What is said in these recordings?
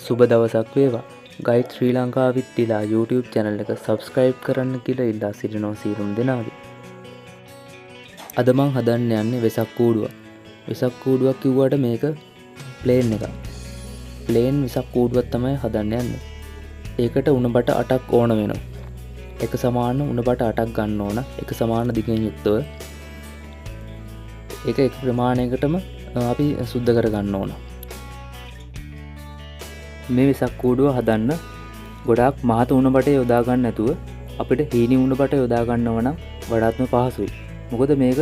සුබ දවසක් වේවා. ගයිඩ් ශ්‍රී ලංකා විත් ඩිලා YouTube channel එක subscribe කරන්න කියලා ඉල්ලා සිටිනවා සියලුම දෙනාගේ. අද මං හදන්න යන්නේ වෙසක් කූඩුවක්. වෙසක් කූඩුවක් කිව්වට මේක ප්ලේන් එකක්. ප්ලේන් වෙසක් කූඩුවක් තමයි හදන්න යන්නේ. ඒකට උණ බට 8ක් ඕන වෙනවා. එක සමාන උණ බට 8ක් ගන්න ඕන. එක සමාන දිගින් යුක්තව. ඒක එක ප්‍රමාණයකටම අපි සුද්ධ කර ගන්න ඕන. මේ වෙසක් කූඩුව හදන්න ගොඩාක් මහත උණ බටේ යොදා ගන්න නැතුව අපිට හීනි උණ බට යොදා ගන්නව නම් වඩාත්ම පහසුයි. මොකද මේක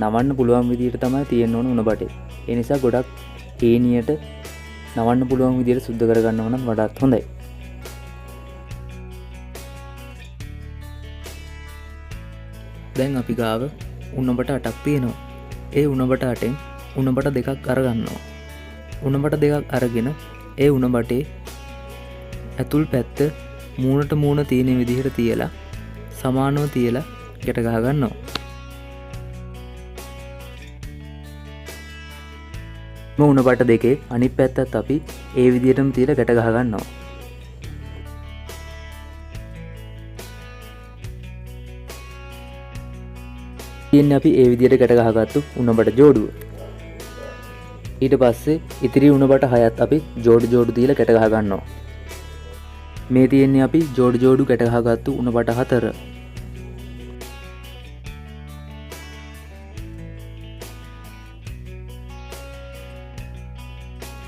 නවන්න පුළුවන් විදිහට තමයි තියෙන්න ඕන උණ බටේ. ඒ නිසා ගොඩක් හීනියට නවන්න පුළුවන් විදිහට සුද්ධ කර ගන්නව නම් වඩාත් හොඳයි. දැන් අපි ගාව උණ බට 8ක් තියෙනවා. ඒ උණ බට 8ෙන් උණ බට 2ක් අරගන්නවා. උණ බට 2ක් අරගෙන ඒ උණ බටේ ඇතුල් පැත්ත මූණට මූණ තියෙන විදිහට තියලා සමානව තියලා ගැට ගහ ගන්නවා. මේ උණ බට දෙකේ අනිත් පැත්තත් අපි ඒ විදිහටම තියලා ගැට ගහ ගන්නවා. ඉතින් අපි ඒ විදිහට ගැට ගහගත්තු උණ බට ජෝඩුව. ඊට පස්සේ ඉතිරි උණ බට 6ත් අපි ජෝඩු දීලා ගැට ගහ ගන්නවා. මේ තියෙන්නේ අපි ජෝඩු ගැට ගහගත්තු උණ බට 4.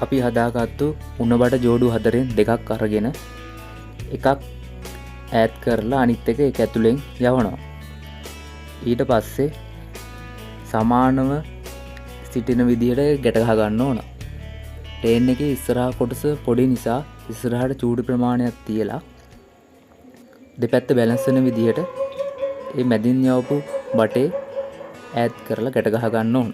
අපි හදාගත්තු උණ බට ජෝඩු 4න් දෙකක් අරගෙන එකක් ඈඩ් කරලා අනිත් එක ඒක ඇතුලෙන් යවනවා. ඊට පස්සේ සමානව සිටින විදිහට ගැට ගහ ගන්න ඕන. ප්ලේන් එකේ ඉස්සරහා කොටස පොඩි නිසා ඉස්සරහට චූඩි ප්‍රමාණයක් තියලා දෙපැත්ත බැලන්ස් වෙන විදිහට මේ මැදින් යවපු බටේ ඈඩ් කරලා ගැට ගහ ගන්න ඕන.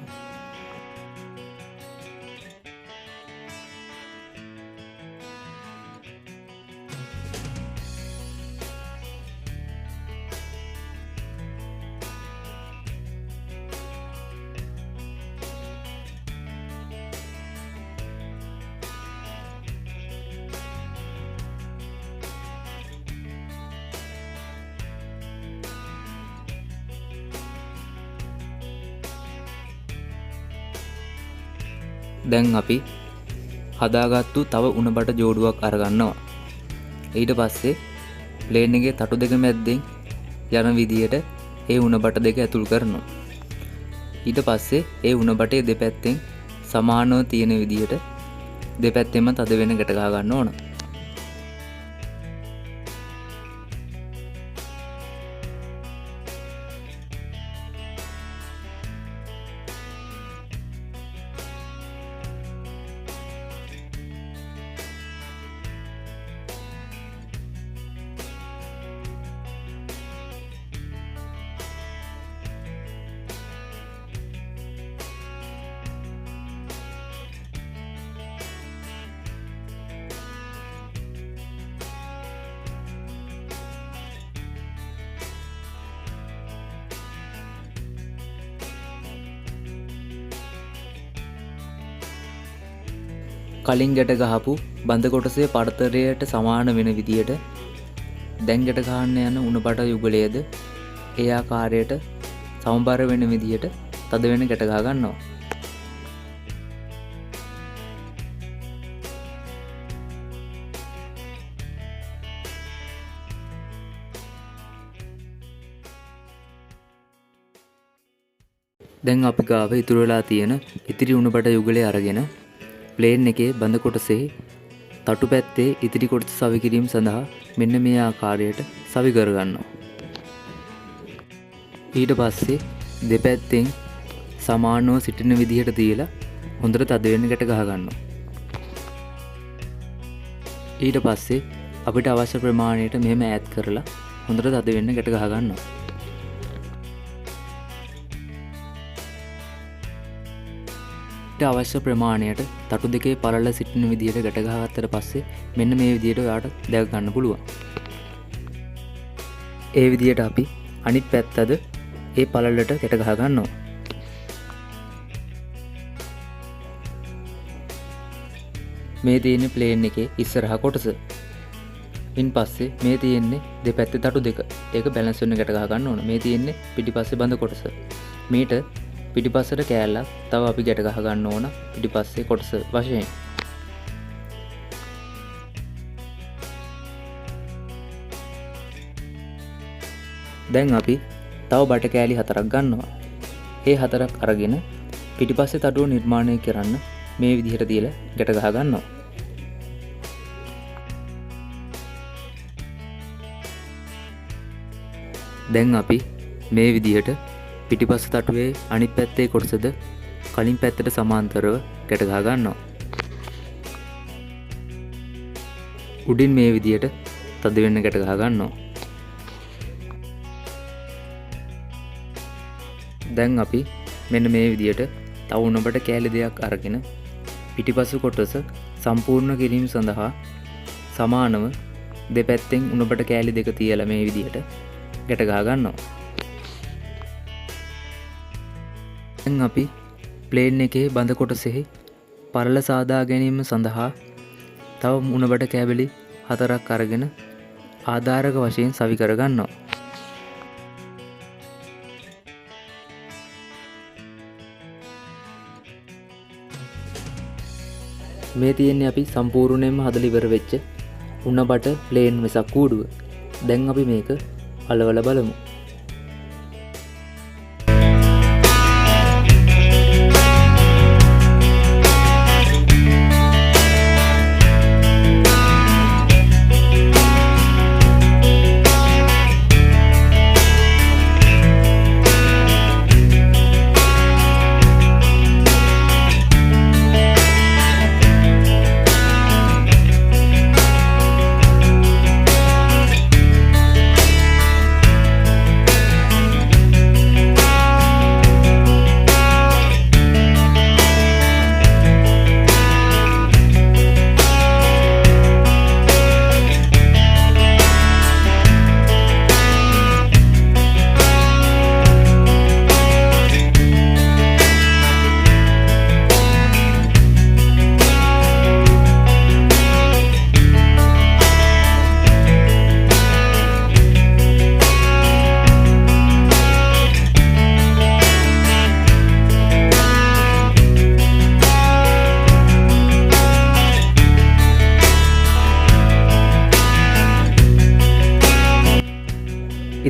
දැන් අපි හදාගත්තු තව උණ බට ජෝඩුවක් අරගන්නවා. ඊට පස්සේ ප්ලේන් එකේ තටු දෙක මැද්දෙන් යන විදියට ඒ උණ බට දෙක ඇතුල් කරනවා. ඊට පස්සේ ඒ උණ බටේ දෙපැත්තෙන් සමානව තියෙන විදියට දෙපැත්තෙම තද වෙන ගැට ගහ ගන්න ඕන. කලින් ගැට ගහපු බඳ කොටසේ පරතරයට සමාන වෙන විදියට දැන් ගැට ගහන්න යන උණ බට යුගලයේද ඒ ආකාරයට සමබර වෙන විදියට තද වෙන ගැට ගහ ගන්නවා. දැන් අපි ගාව ඉතුරු වෙලා තියෙන ඉතිරි උණ බට යුගලය අරගෙන ප්ලේන් එකේ බඳ කොටසේ තටු පැත්තේ ඉතිරි කොටස සවි කිරීම සඳහා මෙන්න මේ ආකාරයට සවි කර ගන්නවා. ඊට පස්සේ දෙපැත්තෙන් සමානව සිටින විදිහට තියලා හොඳට තද වෙන්න ගැට ගහ ගන්නවා. ඊට පස්සේ අපිට අවශ්‍ය ප්‍රමාණයට මෙහෙම ඈඩ් කරලා හොඳට තද වෙන්න ගැට ගහ ගන්නවා. අවශ්‍ය ප්‍රමාණයට තටු දෙකේ පළල සිටින විදිහට ගැට ගහගත්තට පස්සේ මෙන්න මේ විදිහට ඔයාට දැක ගන්න පුළුවන්. ඒ විදිහට අපි අනිත් පැත්තද ඒ පළලට ගැට ගහ ගන්නවා. මේ තියෙන්නේ ප්ලේන් එකේ ඉස්සරහා කොටස. ඉන් පස්සේ මේ තියෙන්නේ දෙපැත්තේ තටු දෙක. ඒක බැලන්ස් වෙන්න ගැට ගහ ගන්න ඕන. මේ තියෙන්නේ පිටිපස්සේ බඳ කොටස. මේට පිටිපස්සට කෑල්ලක් තව අපි ගැට ගහ ගන්න ඕන පිටිපස්සේ කොටස වශයෙන්. දැන් අපි තව බට කෑලි 4ක් ගන්නවා. ඒ 4ක් අරගෙන පිටිපස්සේ තටුව නිර්මාණය කරන්න මේ විදිහට තියලා ගැට ගහ ගන්නවා. දැන් අපි මේ විදිහට පිටිපස්ස තටුවේ අනිත් පැත්තේ කොටසද කලින් පැත්තට සමාන්තරව ගැට ගහ ගන්නවා. උඩින් මේ විදිහට තද වෙන්න ගැට ගහ ගන්නවා. දැන් අපි මෙන්න මේ විදිහට තව උණබට කෑලි දෙකක් අරගෙන පිටිපස්ස කොටස සම්පූර්ණ කිරීම සඳහා සමානව දෙපැත්තෙන් උණබට කෑලි දෙක තියලා මේ විදිහට ගැට ගහ ගන්නවා. දැන් අපි ප්ලේන් එකේ බඳ කොටසෙහි පරල සාදා ගැනීම සඳහා තව උණබට කෑලි 4ක් අරගෙන ආධාරක වශයෙන් සවි කර ගන්නවා. මේ තියෙන්නේ අපි සම්පූර්ණයෙන්ම හදලා ඉවර වෙච්ච උණබට ප්ලේන් වෙසක් කූඩුව. දැන් අපි මේක අලවලා බලමු.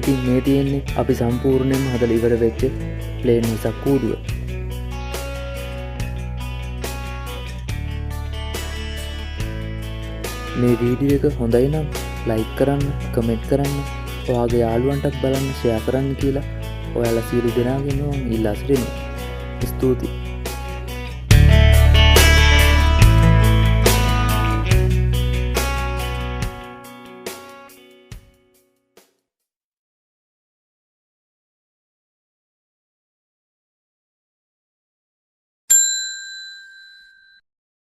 ඉතින් මේ තියෙන්නේ අපි සම්පූර්ණයෙන්ම හදලා ඉවර වෙච්ච ප්ලේන් වෙසක් කූඩුව. මේ වීඩියෝ එක හොඳයි නම් ලයික් කරන්න, කමෙන්ට් කරන්න, ඔයාගේ යාළුවන්ටත් බලන්න ෂෙයා කරන්න කියලා ඔයාලා සියලු දෙනාගෙන් ඉල්ලා සිටිනවා. ස්තුතියි.